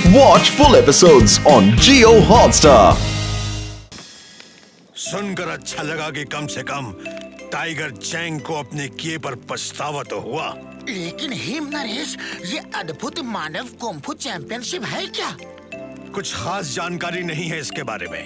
Watch full episodes on Jio Hotstar. सुनकर अच्छा लगा कि कम से कम टाइगर चैंग को अपने किए पर पछतावा तो हुआ। लेकिन हिम नरेश, ये अद्भुत मानव कुंफू चैंपियनशिप है क्या? कुछ खास जानकारी नहीं है इसके बारे में,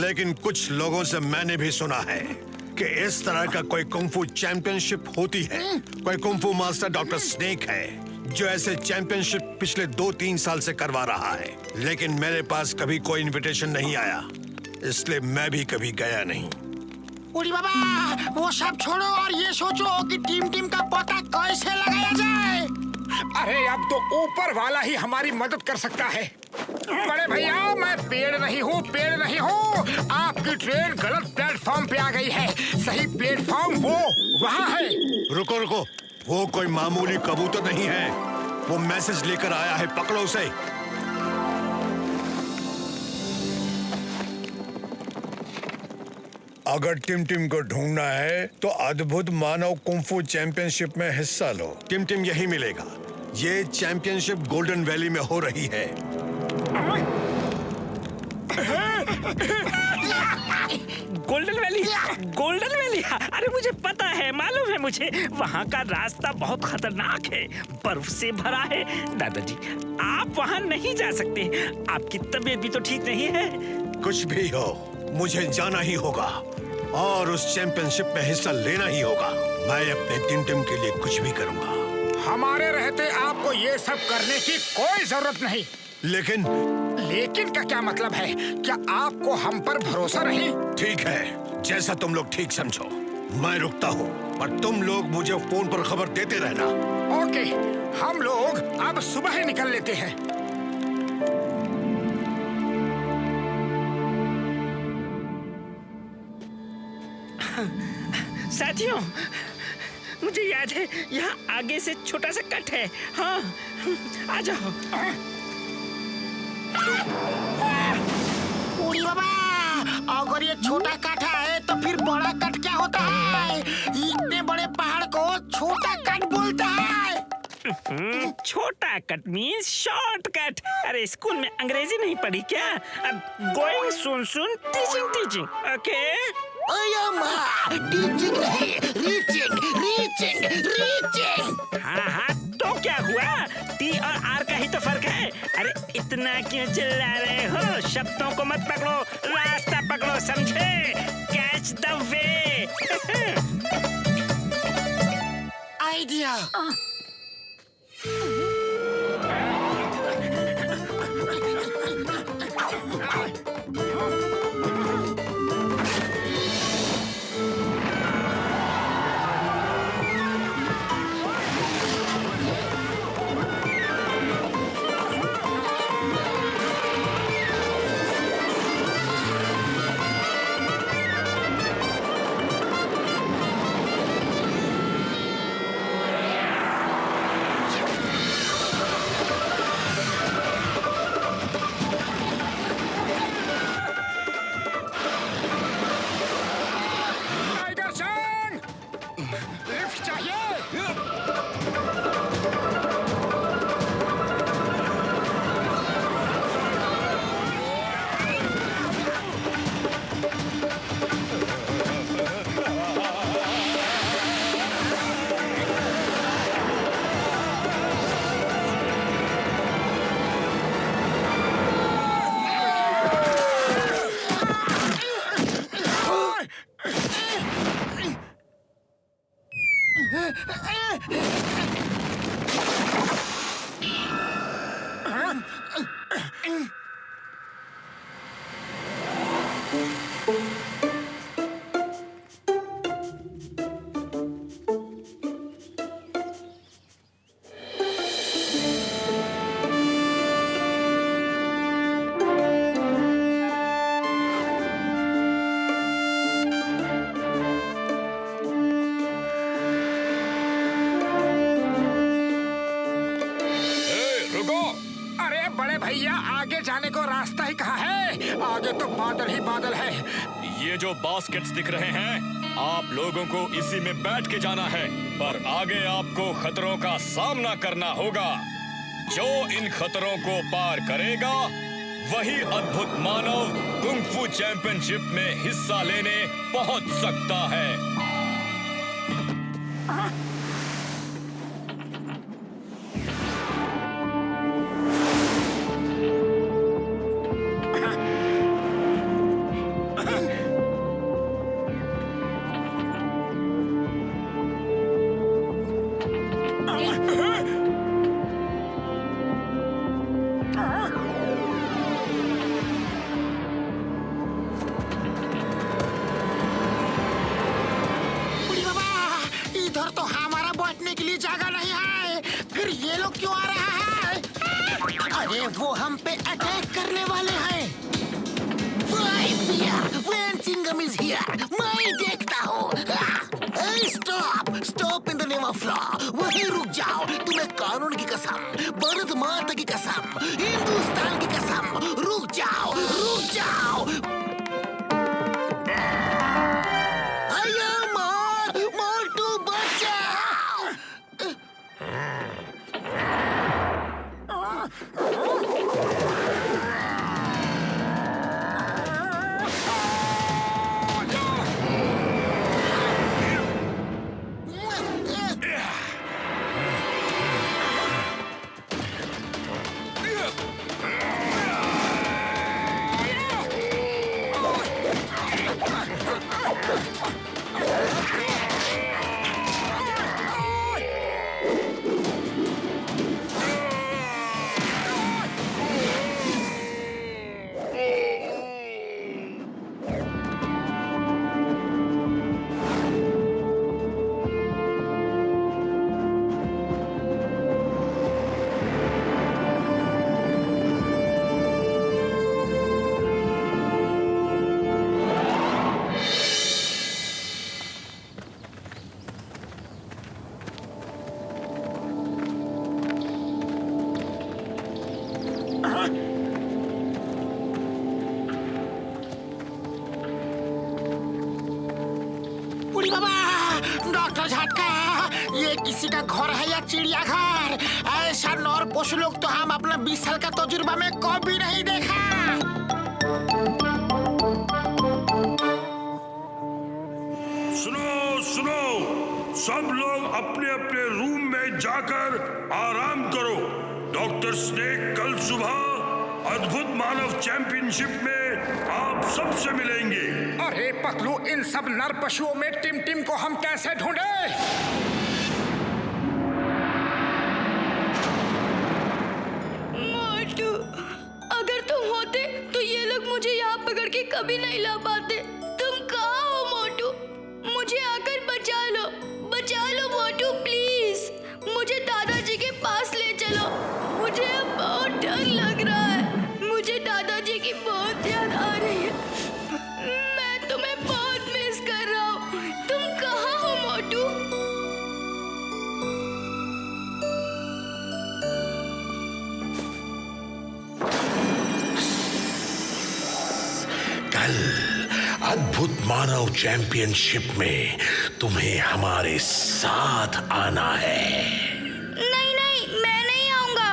लेकिन कुछ लोगों से मैंने भी सुना है कि इस तरह का कोई कुंफू चैंपियनशिप होती है। कोई कुंफू मास्टर डॉक्टर स्नेक है जो ऐसे चैंपियनशिप पिछले 2-3 साल से करवा रहा है, लेकिन मेरे पास कभी कोई इनविटेशन नहीं आया, इसलिए मैं भी कभी गया नहीं। उड़ी बाबा, वो सब छोड़ो और ये सोचो कि टीम का पता कैसे लगाया जाए। अरे अब तो ऊपर वाला ही हमारी मदद कर सकता है। बड़े भैया, मैं पेड़ नहीं हूँ। आपकी ट्रेन गलत प्लेटफॉर्म पे आ गई है। सही प्लेटफॉर्म वो वहाँ है। रुको, वो कोई मामूली कबूतर नहीं है, वो मैसेज लेकर आया है, पकड़ो उसे। अगर टिम को ढूंढना है तो अद्भुत मानव कुंफू चैंपियनशिप में हिस्सा लो। टिम यही मिलेगा। ये चैंपियनशिप गोल्डन वैली में हो रही है। Golden valley. अरे मुझे पता है, मालूम है मुझे। वहाँ का रास्ता बहुत खतरनाक है, बर्फ से भरा है। दादाजी, आप वहाँ नहीं जा सकते। आपकी तबीयत भी तो ठीक नहीं है। कुछ भी हो, मुझे जाना ही होगा और उस चैंपियनशिप में हिस्सा लेना ही होगा। मैं अपने टिम के लिए कुछ भी करूँगा। हमारे रहते आपको ये सब करने की कोई जरूरत नहीं। लेकिन का क्या मतलब है? क्या आपको हम पर भरोसा नहीं? ठीक है, जैसा तुम लोग ठीक समझो। मैं रुकता हूँ और तुम लोग मुझे फोन पर खबर देते रहना। ओके, हम लोग अब सुबह ही निकल लेते हैं। साथियों, मुझे याद है यहाँ आगे से छोटा सा कट है। हाँ, आ जाओ। उड़ी बाबा, अगर ये छोटा काठा है तो फिर बड़ा कट क्या होता है? इतने बड़े पहाड़ को छोटा कट बोलता है। छोटा कट मीन्स शॉर्टकट। अरे स्कूल में अंग्रेजी नहीं पढ़ी क्या? अब गोइंग सुन टीचिंग। ओके, टीचिंग नहीं, रीचिंग। हाँ, तो क्या हुआ? टी और आर का ही तो फर्क है। अरे इतना क्यों चिल्ला रहे हो? शब्दों को मत पकड़ो, रास्ता पकड़ो, समझे? Catch the way. आइडिया। भैया, आगे जाने को रास्ता ही कहाँ है? आगे तो बादल ही बादल है। ये जो बास्केट्स दिख रहे हैं, आप लोगों को इसी में बैठ के जाना है, पर आगे आपको खतरों का सामना करना होगा। जो इन खतरों को पार करेगा वही अद्भुत मानव कुंग फू चैंपियनशिप में हिस्सा लेने पहुंच सकता है। इधर तो हमारा बैठने के लिए जगह नहीं है, फिर ये लोग क्यों आ रहा है? अरे वो हम पे अटैक करने वाले हैं। सिंघम इज हियर, मैं देखता हूँ। Stop in the name of law. वहीं रुक जाओ। तुम्हें कानून की कसम, भारत माता की कसम, हिंदुस्तान की कसम, रुक जाओ, रुक जाओ। डॉक्टर झटका, ये किसी का घर है या चिड़ियाघर? ऐसा नौर पशु लोग तो हम अपना 20 साल का तजुर्बा में कभी नहीं देखा। सुनो सुनो, सब लोग अपने अपने रूम में जाकर आराम करो। डॉक्टर स्नेक कल सुबह अद्भुत मानव चैंपियनशिप में आप सबसे मिलेंगे। अरे पतलू, इन सब नर पशुओं में टिम को हम कैसे ढूंढे? मोटू, अगर तुम होते तो ये लोग मुझे यहाँ पकड़ के कभी नहीं ला पाते। तुम कहाँ हो मोटू? मुझे आकर बचा लो मोटू, प्लीज मुझे दादाजी के पास ले चलो। मुझे अब बहुत डर लग रहा है। मुझे दादाजी की बहुत याद आ रही है। मैं तुम्हें बहुत मिस कर रहा हूँ। तुम कहाँ हो मोटू? कल अद्भुत मानव चैंपियनशिप में तुम्हें हमारे साथ आना है। नहीं, मैं नहीं आऊंगा।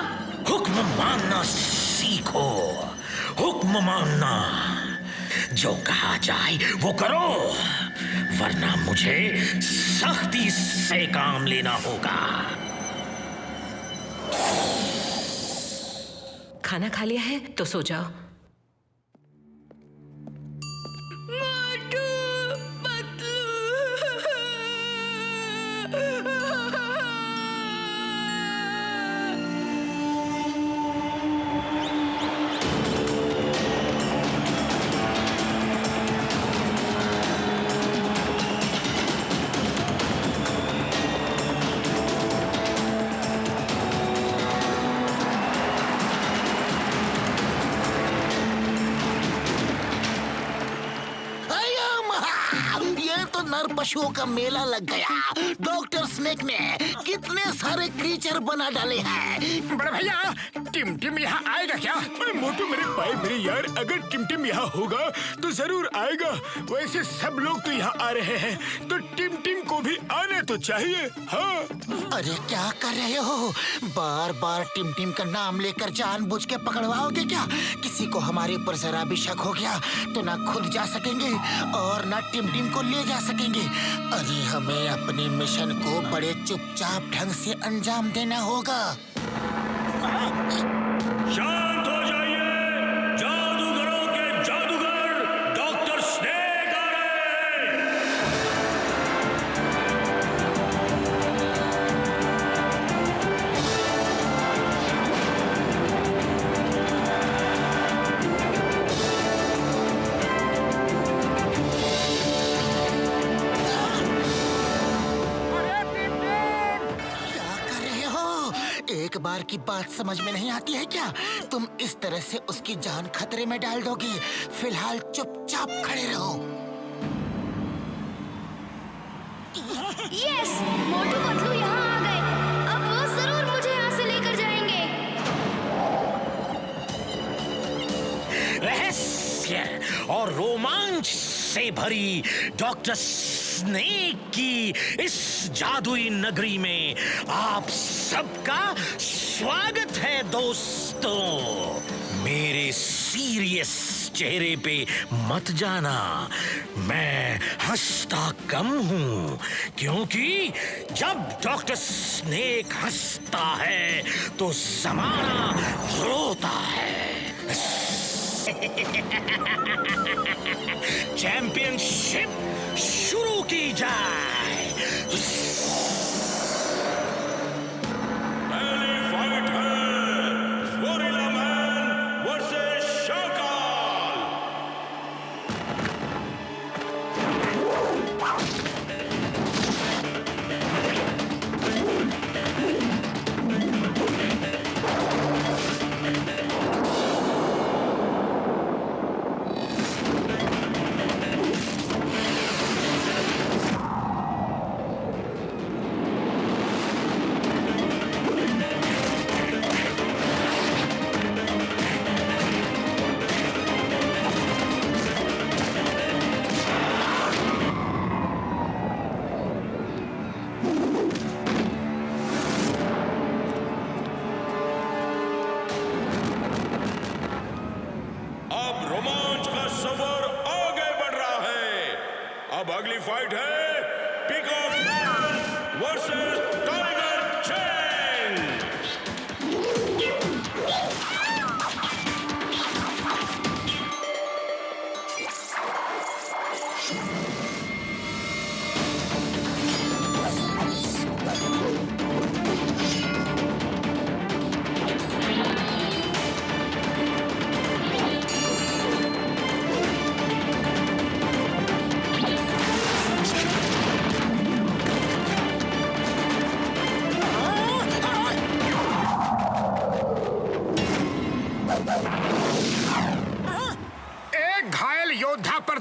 हुक्म मानना सीखो, हुक्म मानना। जो कहा जाए वो करो, वरना मुझे सख्ती से काम लेना होगा। खाना खा लिया है तो सो जाओ। जानदार पशुओं का मेला लग गया। डॉक्टर स्नेक ने कितने सारे क्रीचर बना डाले हैं। बड़े भैया, टिमटिम यहाँ आएगा क्या? मोटू मेरे भाई मेरे यार, अगर टिमटिम यहाँ होगा तो जरूर आएगा। वैसे सब लोग तो यहाँ आ रहे हैं, तो टिमटिम को भी आने तो चाहिए। हाँ। अरे क्या कर रहे हो? बार बार टिमटिम का नाम लेकर जानबूझ के पकड़वाओगे क्या? किसी को हमारे ऊपर जरा भी शक हो गया तो ना खुद जा सकेंगे और ना टिमटिम को ले जा सकेंगे। अरे हमें अपने मिशन को बड़े चुपचाप ढंग से अंजाम देना होगा। शांत हो जाइए, जादूगरों के जादूगर डॉक्टर स्नेक आ रहे हैं। एक बार की बात समझ में नहीं आती है क्या? तुम इस तरह से उसकी जान खतरे में डाल दोगे। फिलहाल चुपचाप खड़े रहो। यस, मोटू पतलू यहाँ आ गए। अब वो जरूर मुझे यहाँ से लेकर जाएंगे। रहस्य और रोमांच से भरी डॉक्टर स्नेक की इस जादुई नगरी में आप सबका स्वागत है दोस्तों। मेरे सीरियस चेहरे पे मत जाना, मैं हंसता कम हूं, क्योंकि जब डॉक्टर स्नेक हंसता है तो जमाना रोता है। चैंपियनशिप शुरू की जाए। पहली फाइट है गोरिल्ला मैन वर्सेस शाकाल। अब अगली फाइट है peacock man versus tiger Chang.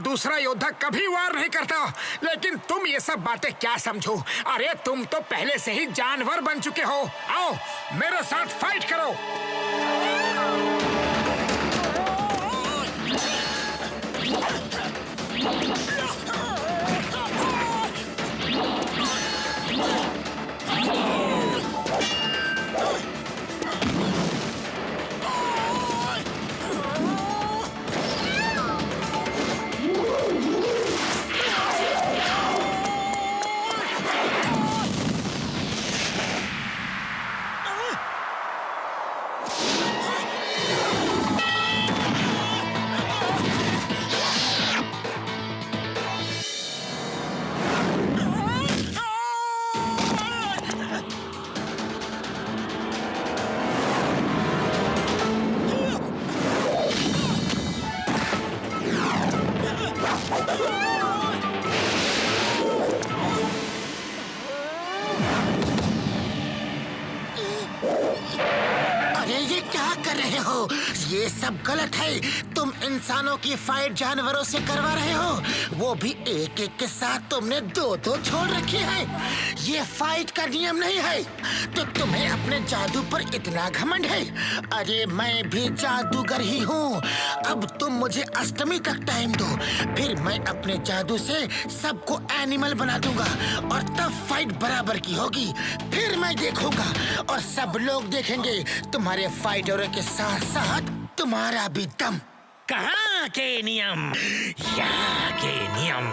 दूसरा योद्धा कभी वार नहीं करता, लेकिन तुम ये सब बातें क्या समझो? अरे तुम तो पहले से ही जानवर बन चुके हो। आओ मेरे साथ फाइट करो। अरे ये क्या कर रहे हो? ये सब गलत है। तुम तुम इंसानों की फाइट जानवरों से करवा रहे हो, वो भी एक एक के साथ तुमने दो छोड़ रखी है। ये फाइट का नियम नहीं है। तो तुम्हें अपने जादू पर इतना घमंड है? अरे मैं भी जादूगर ही हूँ। अब तुम मुझे अष्टमी तक टाइम दो, फिर मैं अपने जादू से सबको एनिमल बना दूंगा और तब फाइट बराबर की होगी। फिर मैं देखूंगा और सब लोग देखेंगे तुम्हारे फाइटरों के साथ साथ तुम्हारा भी दम। कहाँ के नियम, यहाँ के नियम,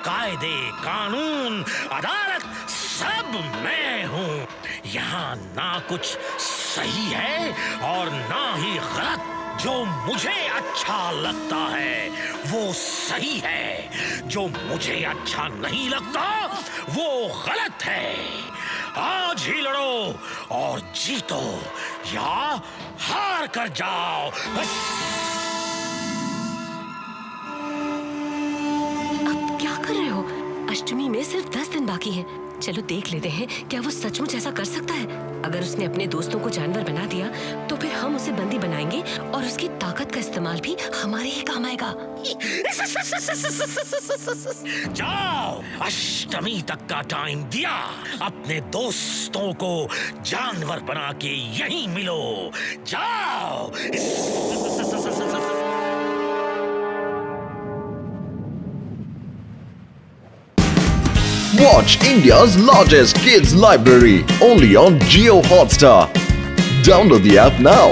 कायदे, कानून, अदालत सब मैं हूँ। यहाँ ना कुछ सही है और ना ही गलत। जो मुझे अच्छा लगता है वो सही है, जो मुझे अच्छा नहीं लगता वो गलत है। आज ही लड़ो और जीतो या हार कर जाओ। अब क्या कर रहे हो? अष्टमी में सिर्फ 10 दिन बाकी हैं। चलो देख लेते हैं क्या वो सचमुच ऐसा कर सकता है। अगर उसने अपने दोस्तों को जानवर बना दिया तो फिर हम उसे बंदी बनाएंगे और उसकी ताकत का इस्तेमाल भी हमारे ही काम आएगा। जाओ, अष्टमी तक का टाइम दिया। अपने दोस्तों को जानवर बना के यहीं मिलो। जाओ। Watch India's largest kids library only on Jio Hotstar. Download the app now.